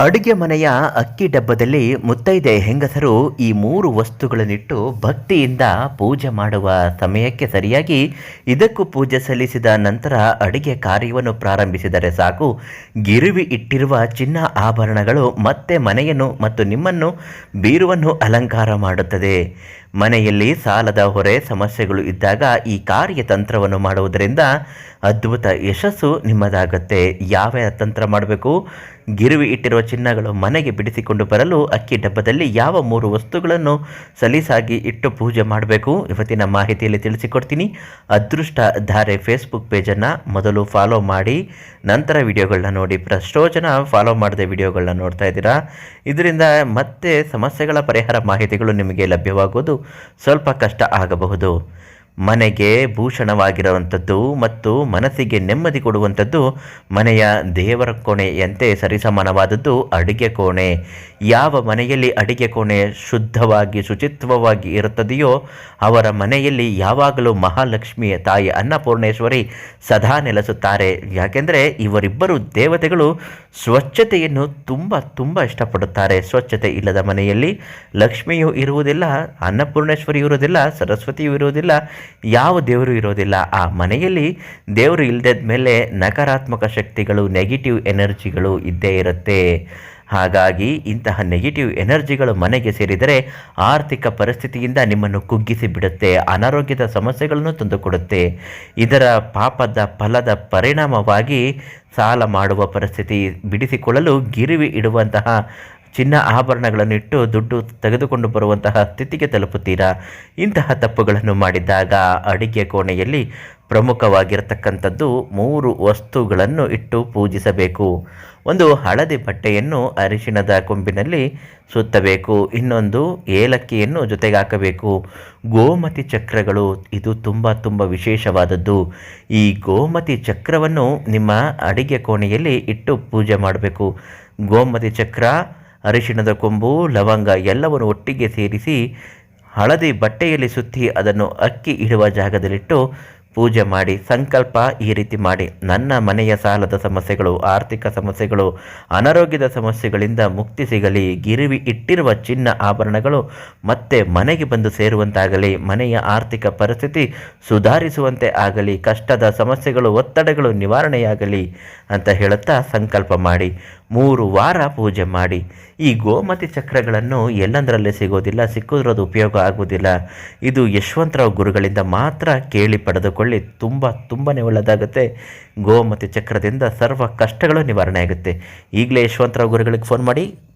ಅಡುಗೆ ಮನೆಯ ಅಕ್ಕಿ ಡಬ್ಬದಲ್ಲಿ ಮುತ್ತೈದೆ ಹೆಂಗಸರು ಈ ಮೂರು ವಸ್ತುಗಳನ್ನಿಟ್ಟು ಭಕ್ತಿಯಿಂದ ಪೂಜೆ ಮಾಡುವ ಸಮಯಕ್ಕೆ ಸರಿಯಾಗಿ ಇದಕ್ಕೂ ಪೂಜೆ ಸಲ್ಲಿಸಿದ ನಂತರ ಅಡುಗೆ ಕಾರ್ಯವನ್ನು ಪ್ರಾರಂಭಿಸಿದರೆ ಸಾಕು. ಗಿರುವಿ ಇಟ್ಟಿರುವ ಚಿನ್ನ ಆಭರಣಗಳು ಮತ್ತೆ ಮನೆಯನ್ನು ಮತ್ತು ನಿಮ್ಮನ್ನು ಬೀರುವನ್ನು ಅಲಂಕಾರ ಮಾಡುತ್ತದೆ. ಮನೆಯಲ್ಲಿ ಸಾಲದ ಹೊರೆ ಸಮಸ್ಯೆಗಳು ಇದ್ದಾಗ ಈ ಕಾರ್ಯತಂತ್ರವನ್ನು ಮಾಡುವುದರಿಂದ ಅದ್ಭುತ ಯಶಸ್ಸು ನಿಮ್ಮದಾಗುತ್ತೆ. ಯಾವ ತಂತ್ರ ಮಾಡಬೇಕು? ಗಿರುವಿ ಇಟ್ಟಿರುವ ಚಿನ್ನಗಳು ಮನೆಗೆ ಬಿಡಿಸಿಕೊಂಡು ಬರಲು ಅಕ್ಕಿ ಡಬ್ಬದಲ್ಲಿ ಯಾವ ಮೂರು ವಸ್ತುಗಳನ್ನು ಸಲೀಸಾಗಿ ಇಟ್ಟು ಪೂಜೆ ಮಾಡಬೇಕು ಇವತ್ತಿನ ಮಾಹಿತಿಯಲ್ಲಿ ತಿಳಿಸಿಕೊಡ್ತೀನಿ. ಅದೃಷ್ಟ ಧಾರೆ ಫೇಸ್ಬುಕ್ ಪೇಜನ್ನು ಮೊದಲು ಫಾಲೋ ಮಾಡಿ, ನಂತರ ವಿಡಿಯೋಗಳನ್ನ ನೋಡಿ. ಎಷ್ಟೋ ಜನ ಫಾಲೋ ಮಾಡದೆ ವಿಡಿಯೋಗಳನ್ನ ನೋಡ್ತಾ ಇದ್ದೀರಾ. ಇದರಿಂದ ಮತ್ತೆ ಸಮಸ್ಯೆಗಳ ಪರಿಹಾರ ಮಾಹಿತಿಗಳು ನಿಮಗೆ ಲಭ್ಯವಾಗುವುದು ಸ್ವಲ್ಪ ಕಷ್ಟ ಆಗಬಹುದು. ಮನೆಗೆ ಭೂಷಣವಾಗಿರುವಂಥದ್ದು ಮತ್ತು ಮನಸ್ಸಿಗೆ ನೆಮ್ಮದಿ ಕೊಡುವಂಥದ್ದು ಮನೆಯ ದೇವರ ಕೋಣೆಯಂತೆ ಸರಿಸಮಾನವಾದದ್ದು ಅಡುಗೆ ಕೋಣೆ. ಯಾವ ಮನೆಯಲ್ಲಿ ಅಡುಗೆ ಕೋಣೆ ಶುದ್ಧವಾಗಿ ಶುಚಿತ್ವವಾಗಿ ಇರುತ್ತದೆಯೋ ಅವರ ಮನೆಯಲ್ಲಿ ಯಾವಾಗಲೂ ಮಹಾಲಕ್ಷ್ಮಿಯ ತಾಯಿ ಅನ್ನಪೂರ್ಣೇಶ್ವರಿ ಸದಾ ನೆಲೆಸುತ್ತಾರೆ. ಯಾಕೆಂದರೆ ಇವರಿಬ್ಬರು ದೇವತೆಗಳು ಸ್ವಚ್ಛತೆಯನ್ನು ತುಂಬ ಇಷ್ಟಪಡುತ್ತಾರೆ. ಸ್ವಚ್ಛತೆ ಇಲ್ಲದ ಮನೆಯಲ್ಲಿ ಲಕ್ಷ್ಮಿಯೂ ಇರುವುದಿಲ್ಲ, ಅನ್ನಪೂರ್ಣೇಶ್ವರಿ ಇರುವುದಿಲ್ಲ, ಸರಸ್ವತಿಯೂ ಇರುವುದಿಲ್ಲ, ಯಾವ ದೇವರು ಇರೋದಿಲ್ಲ. ಆ ಮನೆಯಲ್ಲಿ ದೇವರು ಇಲ್ಲದ ಮೇಲೆ ನಕಾರಾತ್ಮಕ ಶಕ್ತಿಗಳು, ನೆಗೆಟಿವ್ ಎನರ್ಜಿಗಳು ಇದ್ದೇ ಇರುತ್ತೆ. ಹಾಗಾಗಿ ಇಂತಹ ನೆಗೆಟಿವ್ ಎನರ್ಜಿಗಳು ಮನೆಗೆ ಸೇರಿದರೆ ಆರ್ಥಿಕ ಪರಿಸ್ಥಿತಿಯಿಂದ ನಿಮ್ಮನ್ನು ಕುಗ್ಗಿಸಿ ಬಿಡುತ್ತೆ, ಅನಾರೋಗ್ಯದ ಸಮಸ್ಯೆಗಳನ್ನು ತಂದುಕೊಡುತ್ತೆ. ಇದರ ಪಾಪದ ಫಲದ ಪರಿಣಾಮವಾಗಿ ಸಾಲ ಮಾಡುವ ಪರಿಸ್ಥಿತಿ, ಬಿಡಿಸಿಕೊಳ್ಳಲು ಗಿರುವಿ ಇಡುವಂತಹ ಚಿನ್ನ ಆಭರಣಗಳನ್ನಿಟ್ಟು ದುಡ್ಡು ತೆಗೆದುಕೊಂಡು ಬರುವಂತಹ ಸ್ಥಿತಿಗೆ ತಲುಪುತ್ತೀರಾ. ಇಂತಹ ತಪ್ಪುಗಳನ್ನು ಮಾಡಿದಾಗ ಅಡಿಗೆ ಕೋಣೆಯಲ್ಲಿ ಪ್ರಮುಖವಾಗಿರತಕ್ಕಂಥದ್ದು ಮೂರು ವಸ್ತುಗಳನ್ನು ಇಟ್ಟು ಪೂಜಿಸಬೇಕು. ಒಂದು ಹಳದಿ ಬಟ್ಟೆಯನ್ನು ಅರಿಶಿಣದ ಕೊಂಬಿನಲ್ಲಿ ಸುತ್ತಬೇಕು. ಇನ್ನೊಂದು ಏಲಕ್ಕಿಯನ್ನು ಜೊತೆಗೆ ಹಾಕಬೇಕು. ಗೋಮತಿ ಚಕ್ರಗಳು ಇದು ತುಂಬ ವಿಶೇಷವಾದದ್ದು. ಈ ಗೋಮತಿ ಚಕ್ರವನ್ನು ನಿಮ್ಮ ಅಡಿಗೆ ಕೋಣೆಯಲ್ಲಿ ಇಟ್ಟು ಪೂಜೆ ಮಾಡಬೇಕು. ಗೋಮತಿ ಚಕ್ರ, ಅರಿಶಿಣದ ಕೊಂಬು, ಲವಂಗ ಎಲ್ಲವನ್ನು ಒಟ್ಟಿಗೆ ಸೇರಿಸಿ ಹಳದಿ ಬಟ್ಟೆಯಲ್ಲಿ ಸುತ್ತಿ ಅದನ್ನು ಅಕ್ಕಿ ಇಡುವ ಜಾಗದಲ್ಲಿಟ್ಟು ಪೂಜೆ ಮಾಡಿ. ಸಂಕಲ್ಪ ಈ ರೀತಿ ಮಾಡಿ: ನನ್ನ ಮನೆಯ ಸಾಲದ ಸಮಸ್ಯೆಗಳು, ಆರ್ಥಿಕ ಸಮಸ್ಯೆಗಳು, ಅನಾರೋಗ್ಯದ ಸಮಸ್ಯೆಗಳಿಂದ ಮುಕ್ತಿ ಸಿಗಲಿ. ಗಿರುವಿ ಇಟ್ಟಿರುವ ಚಿನ್ನ ಆಭರಣಗಳು ಮತ್ತೆ ಮನೆಗೆ ಬಂದು ಸೇರುವಂತಾಗಲಿ. ಮನೆಯ ಆರ್ಥಿಕ ಪರಿಸ್ಥಿತಿ ಸುಧಾರಿಸುವಂತೆ ಆಗಲಿ. ಕಷ್ಟದ ಸಮಸ್ಯೆಗಳು, ಒತ್ತಡಗಳು ನಿವಾರಣೆಯಾಗಲಿ ಅಂತ ಹೇಳುತ್ತಾ ಸಂಕಲ್ಪ ಮಾಡಿ 3 ವಾರ ಪೂಜೆ ಮಾಡಿ. ಈ ಗೋಮತಿ ಚಕ್ರಗಳನ್ನು ಎಲ್ಲಂದರಲ್ಲೇ ಸಿಗೋದಿಲ್ಲ, ಸಿಕ್ಕಿದ್ರದು ಉಪಯೋಗ ಆಗುವುದಿಲ್ಲ. ಇದು ಯಶವಂತರಾವ್ ಗುರುಗಳಿಂದ ಮಾತ್ರ ಕೇಳಿ ಪಡೆದುಕೊಳ್ಳಿ. ತುಂಬಾ ಒಳ್ಳೆಯದಾಗುತ್ತೆ. ಗೋಮತಿ ಚಕ್ರದಿಂದ ಸರ್ವ ಕಷ್ಟಗಳು ನಿವಾರಣೆ ಆಗುತ್ತೆ. ಈಗಲೇ ಯಶವಂತರಾವ್ ಗುರುಗಳಿಗೆ ಫೋನ್ ಮಾಡಿ